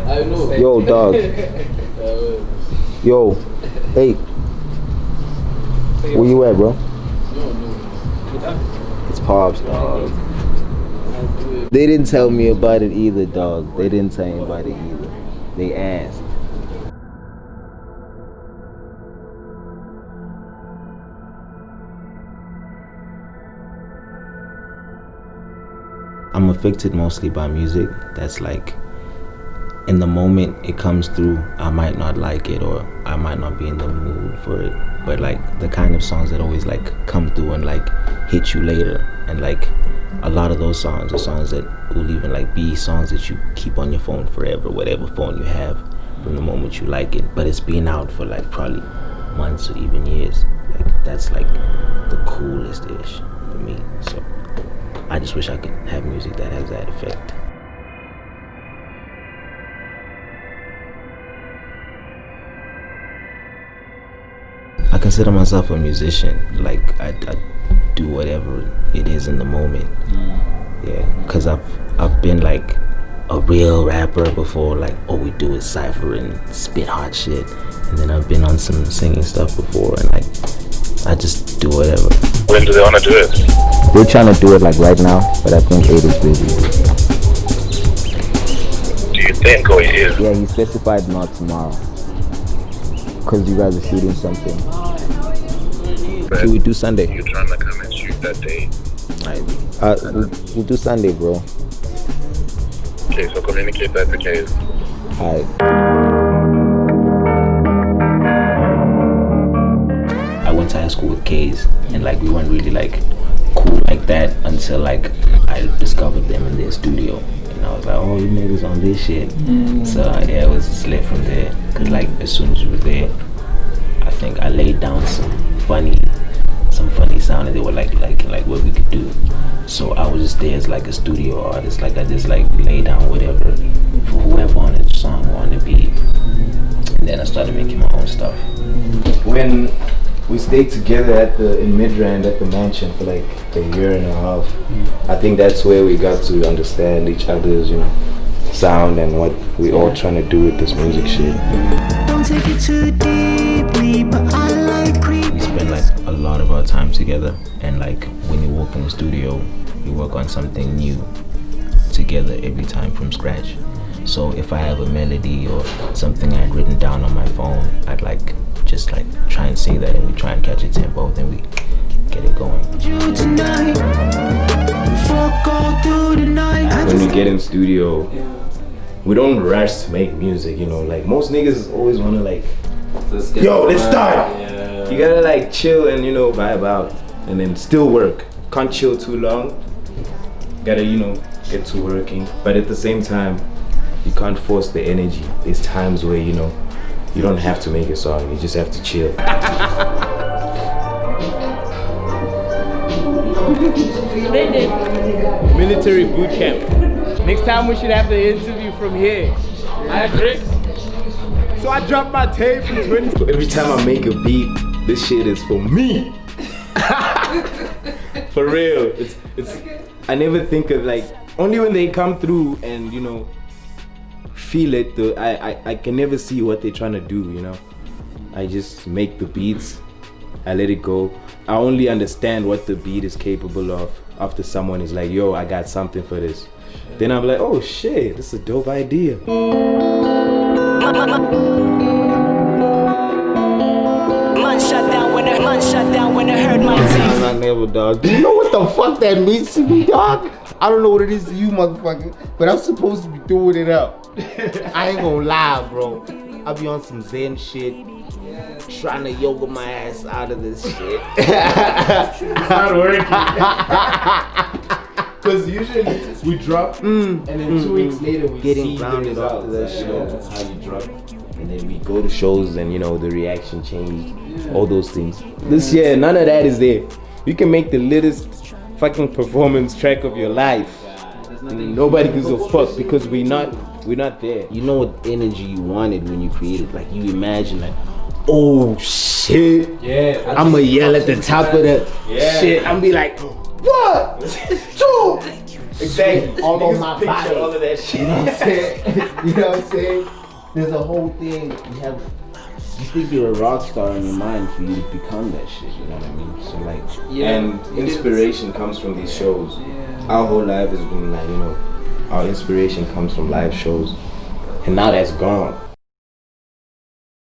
I know. Yo, dog. Yo, hey. Where you at, bro? No. It's Pops, dog. They didn't tell me about it either, dog. They didn't tell me about it either. They asked. I'm affected mostly by music that's like, in the moment it comes through, I might not like it or I might not be in the mood for it, but like the kind of songs that always like come through and like hit you later. And like a lot of those songs are songs that will even like be songs that you keep on your phone forever, whatever phone you have, from the moment you like it, but it's been out for like probably months or even years. Like that's like the coolest ish for me. So I just wish I could have music that has that effect. I consider myself a musician. Like I do whatever it is in the moment. Yeah, cause I've been like a real rapper before. Like all we do is cypher and spit hot shit, and then I've been on some singing stuff before, and like I just do whatever. When do they want to do it? We're trying to do it like right now, but I think Aid is busy. Do you think or he is? Yeah, he specified not tomorrow. Cause you guys are shooting something. Should we do Sunday? You trying to come and shoot that day? We'll do Sunday, bro. Okay, so communicate that to Kay. Alright. I went to high school with K's, and like we weren't really like cool like that until like I discovered them in their studio, and I was like, oh, you niggas on this shit. So yeah, it was just lit from there. Cause like as soon as we were there, I think I laid down some funny sound, and they were like what we could do. So I was just there as like a studio artist. Like I just like lay down whatever for whoever on the song or on the beat, and then I started making my own stuff. When we stayed together in Midrand at the mansion for like a year and a half, I think that's where we got to understand each other's, sound and what we all trying to do with this music shit. Don't take it too deeply, but I like we spend like a lot of our time together, and like when you walk in the studio, you work on something new together every time from scratch. So if I have a melody or something I had written down on my phone, I'd like just like try and say that, and we try and catch a tempo, then we get it going. When we get in studio, we don't rush to make music, like most niggas always wanna like, yo, let's start. Yeah. You gotta like chill and vibe out, and then still work. Can't chill too long. Gotta get to working, but at the same time, you can't force the energy. There's times where you don't have to make a song. You just have to chill. Military boot camp. Next time we should have the interview from here. I agree. So I dropped my tape in 20. Every time I make a beat, this shit is for me. For real. It's. I never think of like, only when they come through and feel it. I can never see what they're trying to do. I just make the beats. I let it go. I only understand what the beat is capable of after someone is like, yo, I got something for this. Then I'm like, oh shit, this is a dope idea. Man shut down when I heard my team. Nah, never, dog. Do you know what the fuck that means to me, dog? I don't know what it is to you, motherfucker, but I'm supposed to be doing it up. I ain't gonna lie, bro. I'll be on some Zen shit, trying to yoga my ass out of this shit. It's not working. Because usually we drop, and then 2 weeks later we getting see rounded after that show. That's how you drop. And then we go to shows, and the reaction change, all those things. This year, none of that is there. You can make the latest fucking performance track of your life, and nobody gives a fuck because we're not there. You know what energy you wanted when you created. Like you imagine like, oh shit, yeah, I'ma yell at the top of the shit. I'm be like, 1, 2, Exactly. all on my Picture body. all of that shit. You know what I'm saying? You know what I'm saying? There's a whole thing. You think you're a rock star in your mind for you to become that shit. You know what I mean? So like, and inspiration comes from these shows. Our whole life has been like, you know, our inspiration comes from live shows, and now that's gone.